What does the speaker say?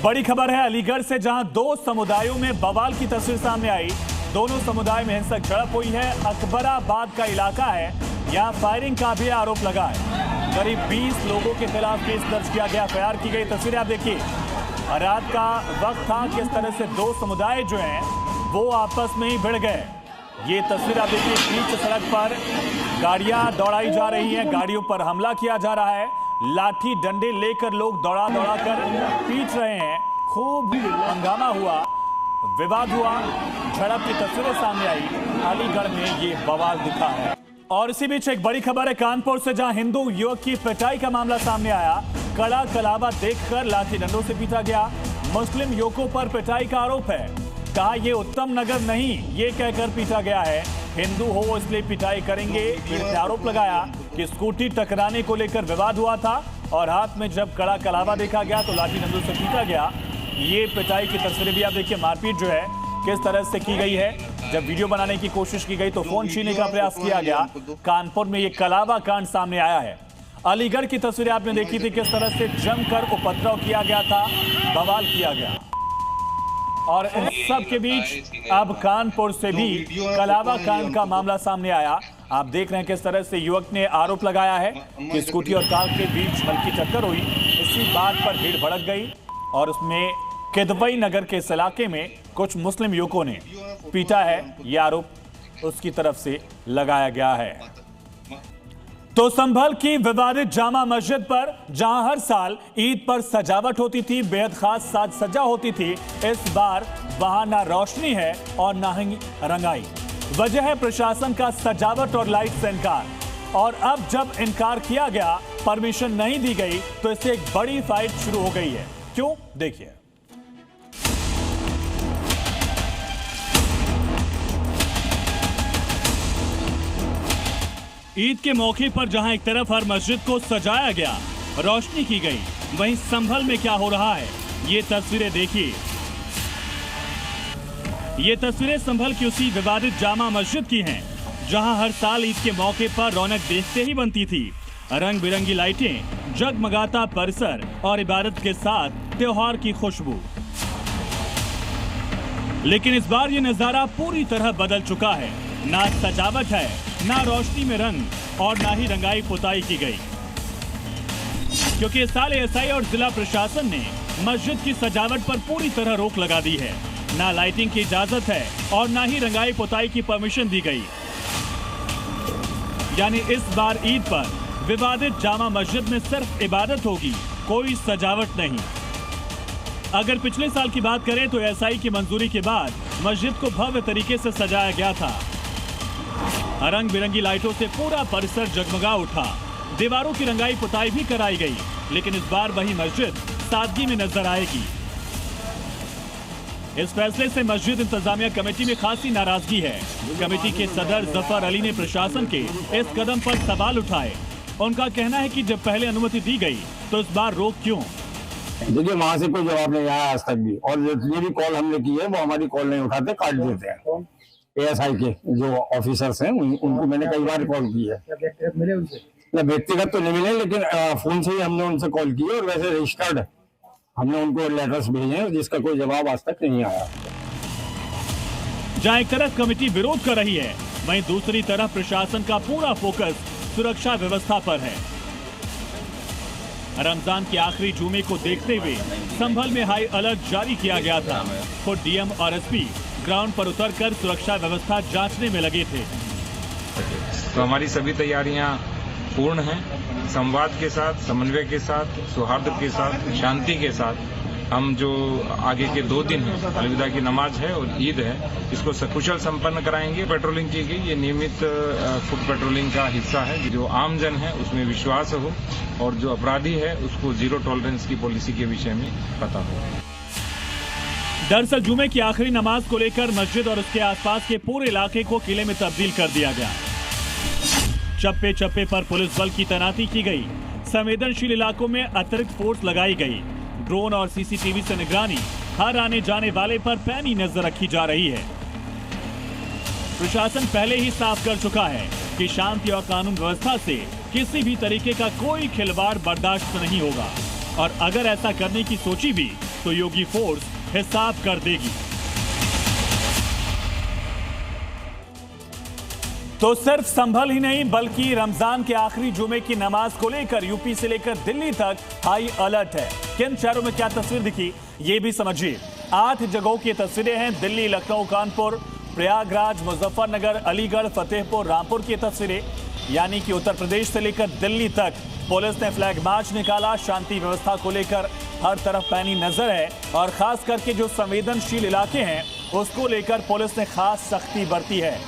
बड़ी खबर है अलीगढ़ से, जहां दो समुदायों में बवाल की तस्वीर सामने आई। दोनों समुदाय में हिंसक झड़प हुई है। अकबराबाद का इलाका है, यहां फायरिंग का भी आरोप लगा है। करीब 20 लोगों के खिलाफ केस दर्ज किया गया। एफआईआर की गई तस्वीरें आप देखिए। रात का वक्त था, किस तरह से दो समुदाय जो हैं वो आपस में ही भिड़ गए। ये तस्वीर आप देखिए, बीच सड़क पर गाड़ियां दौड़ाई जा रही हैं, गाड़ियों पर हमला किया जा रहा है, लाठी डंडे लेकर लोग दौड़ा दौड़ा कर पीट रहे हैं। खूब हंगामा हुआ, विवाद हुआ, झड़प की तस्वीरें सामने आई। अलीगढ़ में ये बवाल दिखा है। और इसी बीच एक बड़ी खबर है कानपुर से, जहां हिंदू युवक की पिटाई का मामला सामने आया। कड़ा कलावा देखकर लाठी डंडों से पीटा गया। मुस्लिम युवकों पर पिटाई का आरोप है। कहा ये उत्तम नगर नहीं, ये कहकर पीटा गया है। हिंदू हो इसलिए पिटाई करेंगे। पीड़ित ने आरोप लगाया कि स्कूटी टकराने को लेकर विवाद हुआ था और हाथ में जब कड़ा कलावा देखा गया तो लाठी डंडों से पीटा गया। ये पिटाई की तस्वीरें भी आप देखिए। मारपीट जो है किस तरह से की गई है। जब वीडियो बनाने की कोशिश की गई तो फोन छीनने का प्रयास किया गया। कानपुर में ये कलावा कांड सामने आया है। अलीगढ़ की तस्वीरें आपने देखी थी, किस तरह से जमकर उपद्रव किया गया था, बवाल किया गया। और इन सब के बीच अब कानपुर से भी कलावा कांड का मामला सामने आया। आप देख रहे हैं किस तरह से युवक ने आरोप लगाया है कि स्कूटी और कार के बीच हल्की टक्कर हुई। इसी बात पर भीड़ भड़क गई और उसमें किदवई नगर के इस इलाके में कुछ मुस्लिम युवकों ने पीटा है। यह आरोप उसकी तरफ से लगाया गया है। तो संभल की विवादित जामा मस्जिद पर, जहां हर साल ईद पर सजावट होती थी, बेहद खास साज सज्जा होती थी, इस बार वहां ना रोशनी है और ना ही रंगाई। वजह है प्रशासन का सजावट और लाइट से इनकार। और अब जब इनकार किया गया, परमिशन नहीं दी गई, तो इससे एक बड़ी फाइट शुरू हो गई है। क्यों, देखिए। ईद के मौके पर जहां एक तरफ हर मस्जिद को सजाया गया, रोशनी की गई, वहीं संभल में क्या हो रहा है, ये तस्वीरें देखिए। ये तस्वीरें संभल की उसी विवादित जामा मस्जिद की हैं, जहां हर साल ईद के मौके पर रौनक देखते ही बनती थी। रंग बिरंगी लाइटें, जगमगाता परिसर और इबादत के साथ त्योहार की खुशबू। लेकिन इस बार ये नजारा पूरी तरह बदल चुका है। ना सजावट है, ना रोशनी में रंग और ना ही रंगाई पुताई की गई, क्योंकि इस साल एएसआई और जिला प्रशासन ने मस्जिद की सजावट पर पूरी तरह रोक लगा दी है। ना लाइटिंग की इजाजत है और ना ही रंगाई पुताई की परमिशन दी गई। यानी इस बार ईद पर विवादित जामा मस्जिद में सिर्फ इबादत होगी, कोई सजावट नहीं। अगर पिछले साल की बात करें तो एएसआई की मंजूरी के बाद मस्जिद को भव्य तरीके से सजाया गया था। रंग बिरंगी लाइटों से पूरा परिसर जगमगा उठा, दीवारों की रंगाई पुताई भी कराई गई। लेकिन इस बार वही मस्जिद सादगी में नजर आएगी। इस फैसले से मस्जिद इंतजामिया कमेटी में खासी नाराजगी है। कमेटी के सदर जफर अली ने प्रशासन के इस कदम पर सवाल उठाए। उनका कहना है कि जब पहले अनुमति दी गई तो इस बार रोक क्यों? देखिए, वहाँ से कोई जवाब नहीं आया आज तक भी, और ये भी कॉल हमने की है वो हमारी कॉल नहीं उठाते, काट देते हैं। एएसआई के जो ऑफिसर्स हैं उनको मैंने कई बार कॉल की है। मिले उनसे? व्यक्तिगत तो नहीं मिले, लेकिन फोन से ही हमने उनसे कॉल की है और वैसे रजिस्टर्ड हमने उनको लेटर्स भेजे हैं, जिसका कोई जवाब आज तक नहीं आया। जहां एक तरफ कमेटी विरोध कर रही है, वहीं दूसरी तरफ प्रशासन का पूरा फोकस सुरक्षा व्यवस्था पर है। रमजान के आखिरी जुमे को देखते हुए संभल में हाई अलर्ट जारी किया गया था। खुद डीएम और एसपी ग्राउंड पर उतरकर सुरक्षा व्यवस्था जांचने में लगे थे। तो हमारी सभी तैयारियां पूर्ण हैं। संवाद के साथ, समन्वय के साथ, सौहार्द के साथ, शांति के साथ हम जो आगे के 2 दिन हैं, अलविदा की नमाज है और ईद है, इसको सकुशल संपन्न कराएंगे। पेट्रोलिंग की गई, ये नियमित फुट पेट्रोलिंग का हिस्सा है। जो आम जन है उसमें विश्वास हो और जो अपराधी है उसको जीरो टॉलरेंस की पॉलिसी के विषय में पता हो। दरअसल जुमे की आखिरी नमाज को लेकर मस्जिद और उसके आसपास के पूरे इलाके को किले में तब्दील कर दिया गया। चप्पे चप्पे पर पुलिस बल की तैनाती की गई। संवेदनशील इलाकों में अतिरिक्त फोर्स लगाई गई। ड्रोन और सीसीटीवी से निगरानी, हर आने जाने वाले पर पैनी नजर रखी जा रही है। प्रशासन पहले ही साफ कर चुका है कि शांति और कानून व्यवस्था से किसी भी तरीके का कोई खिलवाड़ बर्दाश्त नहीं होगा और अगर ऐसा करने की सोची भी तो योगी फोर्स हिसाब कर देगी। तो सिर्फ संभल ही नहीं बल्कि रमजान के आखिरी जुमे की नमाज को लेकर यूपी से लेकर दिल्ली तक हाई अलर्ट है। किन शहरों में क्या तस्वीर दिखी ये भी समझिए। 8 जगहों की तस्वीरें हैं। दिल्ली, लखनऊ, कानपुर, प्रयागराज, मुजफ्फरनगर, अलीगढ़, फतेहपुर, रामपुर की तस्वीरें। यानी कि उत्तर प्रदेश से लेकर दिल्ली तक पुलिस ने फ्लैग मार्च निकाला। शांति व्यवस्था को लेकर हर तरफ पैनी नजर है और खास करके जो संवेदनशील इलाके हैं उसको लेकर पुलिस ने खास सख्ती बरती है।